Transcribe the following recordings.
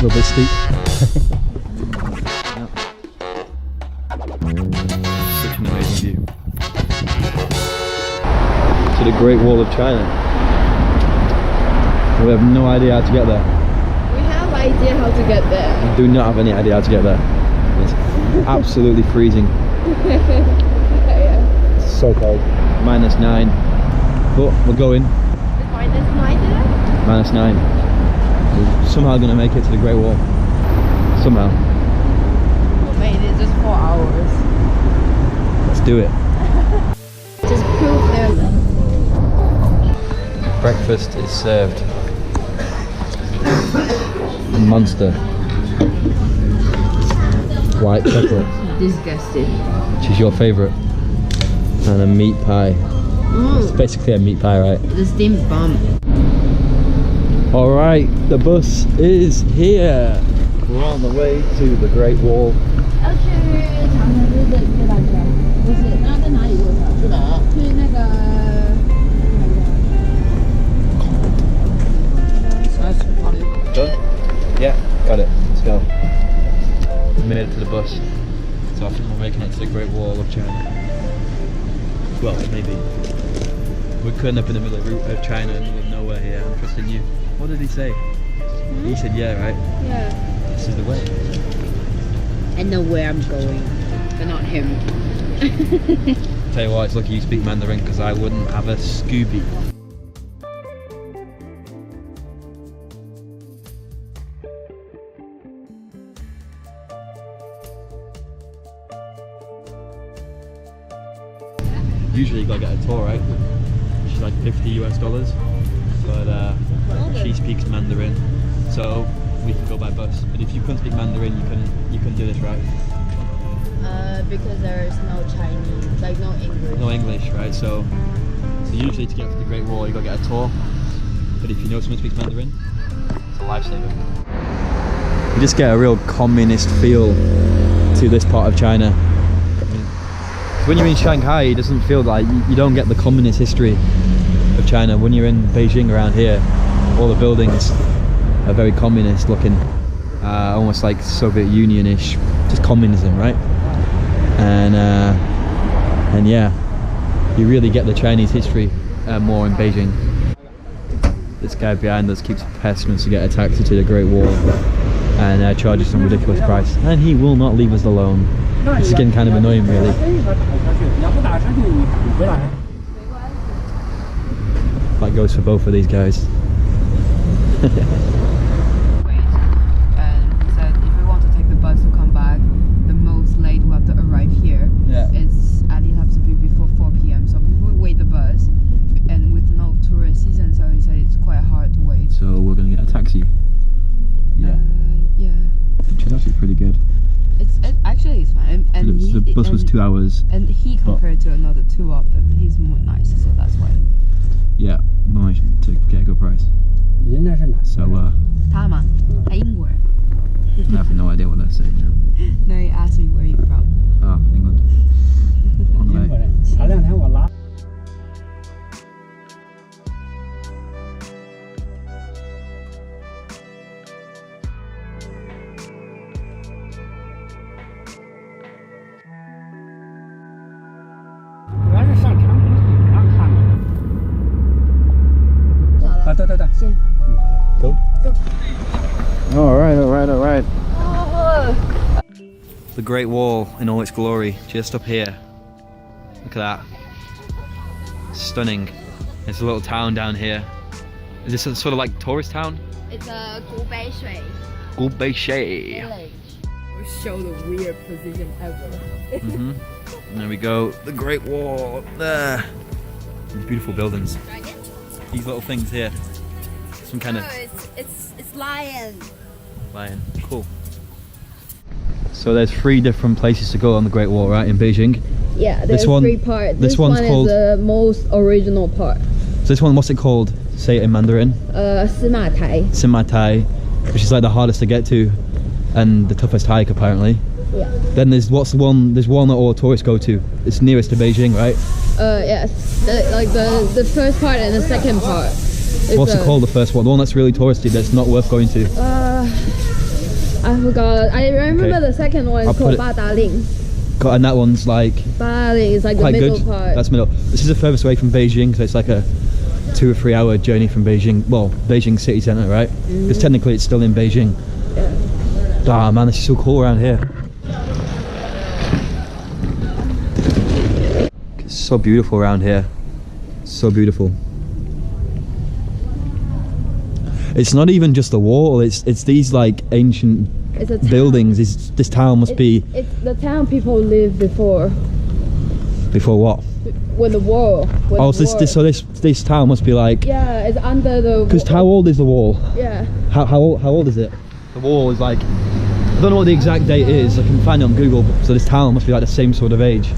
little bit steep. Such an amazing view. To the Great Wall of China. We have no idea how to get there. We have idea how to get there. We do not have any idea how to get there. It's absolutely freezing. Yeah. It's so cold. -9. But we're going. It's -9 there? -9. We're somehow going to make it to the Great Wall. Somehow. Well, mate, it's just 4 hours. Let's do it. Just prove there. Breakfast is served. Monster. White chocolate. Disgusting. Which is your favourite. And a meat pie. It's basically a meat pie, right? The steamed bun. Alright, the bus is here. We're on the way to the Great Wall. Done? Yeah, got it. Let's go. We made it to the bus. So I think we're making it to the Great Wall of China. Well, maybe. We're cutting up in the middle of China and middle of nowhere here. I'm trusting you. What did he say? He said yeah, right? Yeah. This is the way. I know where I'm going, but not him. Tell you what, it's lucky you speak Mandarin because I wouldn't have a Scooby. Usually you gotta get a tour, right? Which is like $50 US. But she speaks Mandarin, so we can go by bus. But if you couldn't speak Mandarin, you couldn't do this, right? Because there is no Chinese, like no English. No English, right? So usually to get to the Great Wall, you gotta get a tour. But if you know someone speaks Mandarin, it's a lifesaver. You just get a real communist feel to this part of China. When you're in Shanghai, it doesn't feel like you don't get the communist history of China. When you're in Beijing around here, all the buildings are very communist looking, almost like Soviet Union-ish, just communism, right? And yeah, you really get the Chinese history more in Beijing. This guy behind us keeps pestering us to get a taxi to the Great Wall and charges some ridiculous price, and he will not leave us alone. It's getting kind of annoying, really. That goes for both of these guys. Wait, and he said if we want to take the bus to come back, the most late we have to arrive here. Yeah. It's at least have to be before 4 p.m. So we wait the bus, and with no tourist season, so he said it's quite hard to wait. So we're gonna get a taxi. Yeah. Yeah. Which is actually pretty good. Actually it's fine. And the bus was 2 hours. And he compared to another two of them, he's more nice, so that's why. Yeah, managed to get a good price. So I have no idea what they're saying now. No, he asked me where you're from. Oh, England. On the way. Go. Alright. The Great Wall in all its glory, just up here. Look at that. Stunning. There's a little town down here. Is this a sort of like tourist town? It's a Gubei Gubei. We show the weird position ever. There we go. The Great Wall up there. These beautiful buildings. These little things here. Some kind of... It's lion. Lion. Cool. So there's 3 different places to go on the Great Wall, right, in Beijing? Yeah, there's 3 parts. This one's called... is the most original part. So this one, what's it called? Say it in Mandarin. Simatai. Simatai, which is like the hardest to get to and the toughest hike apparently. Yeah. Then there's there's one that all tourists go to. It's nearest to Beijing, right? Yes. The first part and the second part. What's it called, the first one? The one that's really touristy, that's not worth going to? forgot. I remember Okay. the second one I'll is called put it- Badaling. And that one's like Badaling is like the quite middle good. part. That's middle. This is the furthest away from Beijing, so it's like a 2 or 3 hour journey from Beijing. Well, Beijing city centre, right? Because technically it's still in Beijing. Ah man, this is so cool around here. It's so beautiful around here. So beautiful. It's not even just the wall. It's these like ancient It's a town. buildings. This town must be It's the town people lived before. before what? When the war. Oh, so this town must be like. Yeah, it's under the. Because how old is the wall? Yeah. How old is it? The wall is like, I don't know what the exact date is. I can find it on Google. So this town must be like the same sort of age,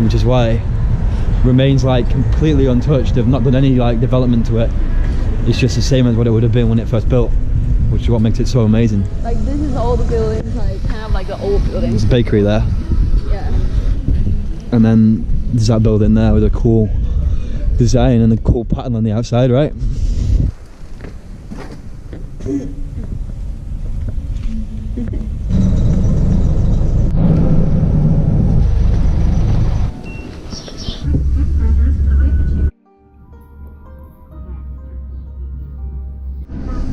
which is why it remains like completely untouched. They've not done any like development to it. It's just the same as what it would have been when it first built, which is what makes it so amazing. Like this is all the buildings, like kind of like the old buildings. There's a bakery there, Yeah. and then there's that building there with a cool design and a cool pattern on the outside, right?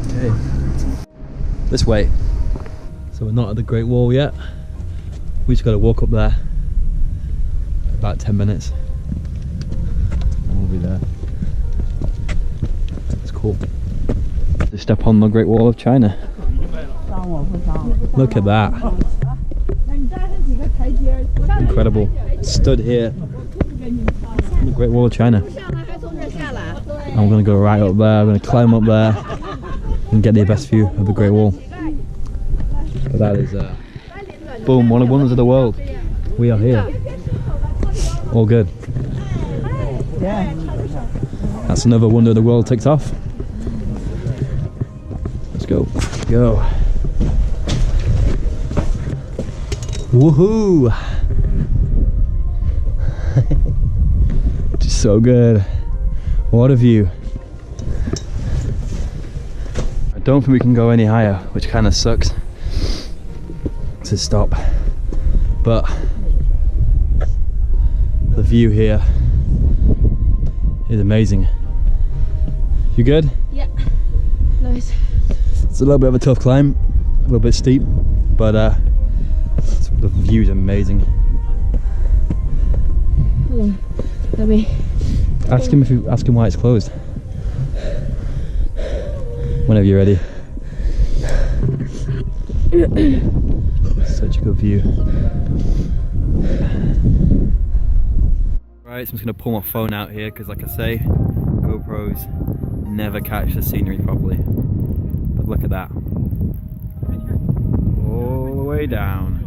Okay, this way. So we're not at the Great Wall yet. We just got to walk up there. About 10 minutes. And we'll be there. It's cool. Just step on the Great Wall of China. Look at that. Incredible. Stood here on the Great Wall of China. And we're going to go right up there. We're going to climb up there and get the best view of the Great Wall. But that is, boom, one of the wonders of the world. We are here. All good. Yeah. That's another wonder of the world ticked off. Let's go. Go. Woohoo! Just so good. What a view. I don't think we can go any higher, which kind of sucks to stop. But the view here is amazing. You good? Yeah. Nice. It's a little bit of a tough climb, a little bit steep, but the view is amazing. Hold on. Let me. Ask him why it's closed. Whenever you're ready. Such a good view. Right, so I'm just gonna pull my phone out here because, like I say, GoPros never catch the scenery properly. But look at that. All the way down.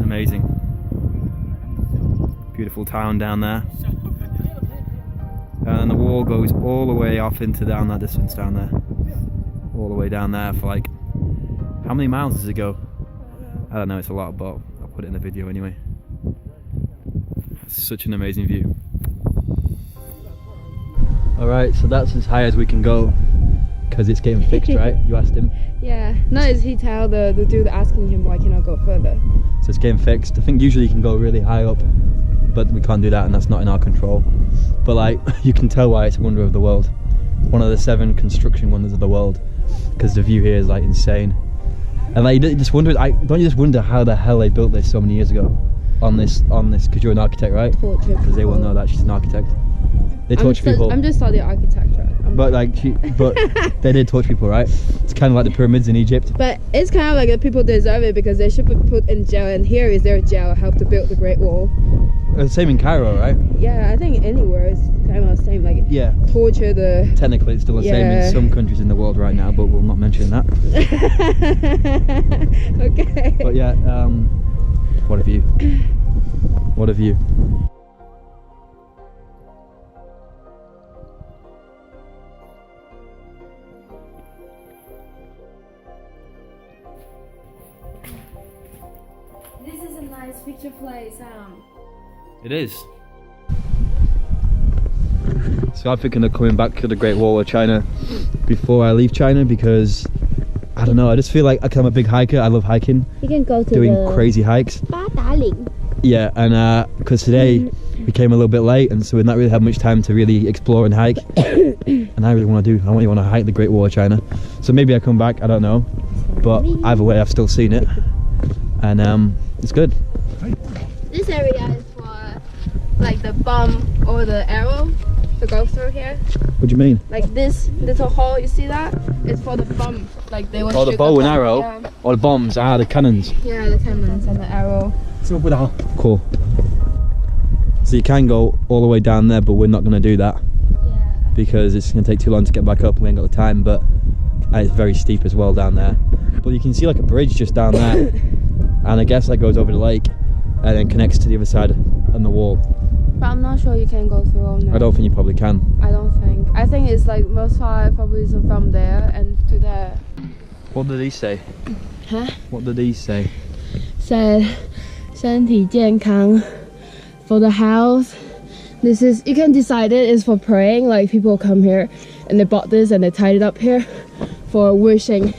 Amazing. Beautiful town down there. And the wall goes all the way off into down that distance down there. All the way down there for like, how many miles does it go? I don't know, it's a lot, but I'll put it in the video anyway. It's such an amazing view. Alright, so that's as high as we can go because it's getting fixed, right? You asked him. Yeah. No, is he tell the dude asking him why can't I go further? So it's getting fixed. I think usually you can go really high up, but we can't do that and that's not in our control. But like, you can tell why it's a wonder of the world. One of the 7 construction wonders of the world, because the view here is like insane. And like, you just wonder, don't you just wonder how the hell they built this so many years ago on this, because you're an architect, right? Torture. Because they won't know that she's an architect. They torture people. I'm just studying architecture. But like, but they did torture people, right? It's kind of like the pyramids in Egypt. But it's kind of like the people deserve it because they should be put in jail, and here is their jail help to build the Great Wall. The same in Cairo, right? Yeah, I think anywhere it's kind of the same. Like Yeah. torture the. Technically, it's still the same in some countries in the world right now, but we'll not mention that. Okay. But yeah, what a view. What a view. This is a nice picture place. It is. So I'm thinking of coming back to the Great Wall of China before I leave China because I don't know. I just feel like I'm a big hiker. I love hiking. You can go to doing the crazy hikes. 八达岭. Yeah, and because today we came a little bit late, and so we've not really had much time to really explore and hike. And I really want to hike the Great Wall of China. So maybe I come back. I don't know, but either way, I've still seen it, and it's good. This area is for like the bomb or the arrow to go through here. What do you mean? Like this little hole, you see that? It's for the bomb. Like they will Oh, the shoot bow and bomb. arrow? Yeah. Or the bombs? Ah, the cannons. Yeah, the cannons and the arrow. Cool. So you can go all the way down there, but we're not going to do that. Yeah. Because it's going to take too long to get back up and we ain't got the time, but it's very steep as well down there. But you can see like a bridge just down there, and I guess that goes over the lake and then connects to the other side on the wall. But I'm not sure you can go through on there. I don't think you probably can. I don't think. I think it's like most far probably is from there and to there. What did he say? Huh? What did he say? Said 身体健康 for the house. This is, you can decide it is for praying, like people come here and they bought this and they tied it up here for wishing.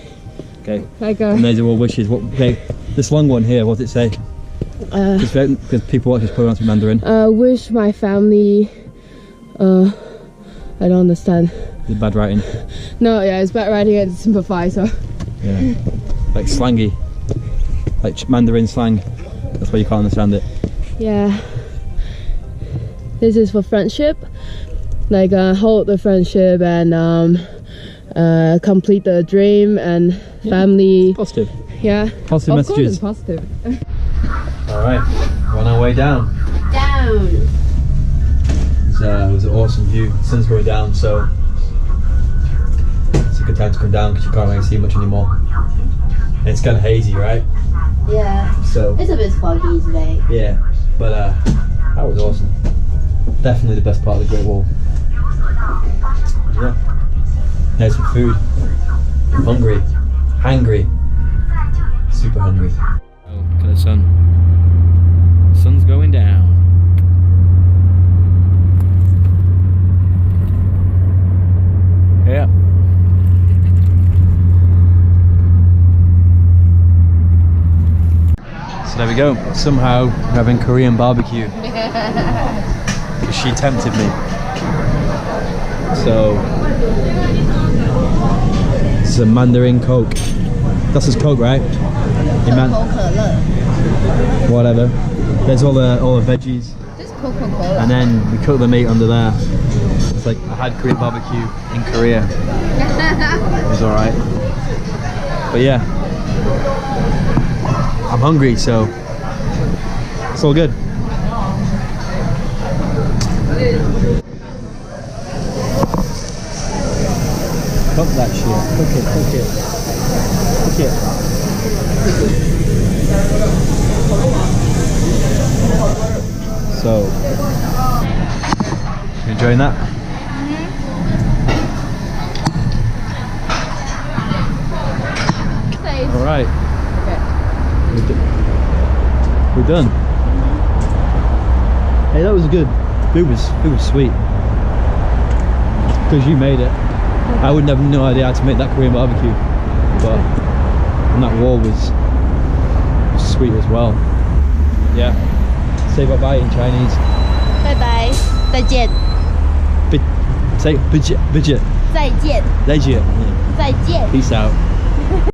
Okay. Like And there's all wishes. What? Okay. This long one here. What does it say? Because people watch this probably want to Mandarin. Wish my family. I don't understand. The bad writing. No, yeah, it's bad writing and simplify. So. Yeah. Like slangy. Like Mandarin slang. That's why you can't understand it. Yeah. This is for friendship. Like hold the friendship and complete the dream and family. Positive. Yeah. Positive messages. Of course it's positive. Alright, we're on our way down. Down. It was an awesome view. The sun's going down, so it's a good time to come down because you can't really see much anymore. And it's kind of hazy, right? Yeah. So It's a bit foggy today. yeah, but that was awesome. Definitely the best part of the Great Wall. Yeah. There's some food. I'm hungry. Hangry. Super hungry. Oh, look at the sun. The sun's going down. Yeah. So there we go. Somehow we're having Korean barbecue. Because she tempted me. So it's a Mandarin Coke. That's his Coke, right? Whatever. There's all the veggies. Just Coca-Cola. And then we cook the meat under there. It's like I had Korean barbecue in Korea. It was alright. But yeah. I'm hungry, so it's all good. Cook that shit. Cook it, cook it. Cook it. So, you enjoying that? All right. We're done. Hey, that was good. Food was sweet. Because you made it. I would have no idea how to make that Korean barbecue. But and that wall was sweet as well. Yeah. Say bye bye in Chinese. Bye bye. 再见. Say 再见. 再见. 再见.再见. Peace out.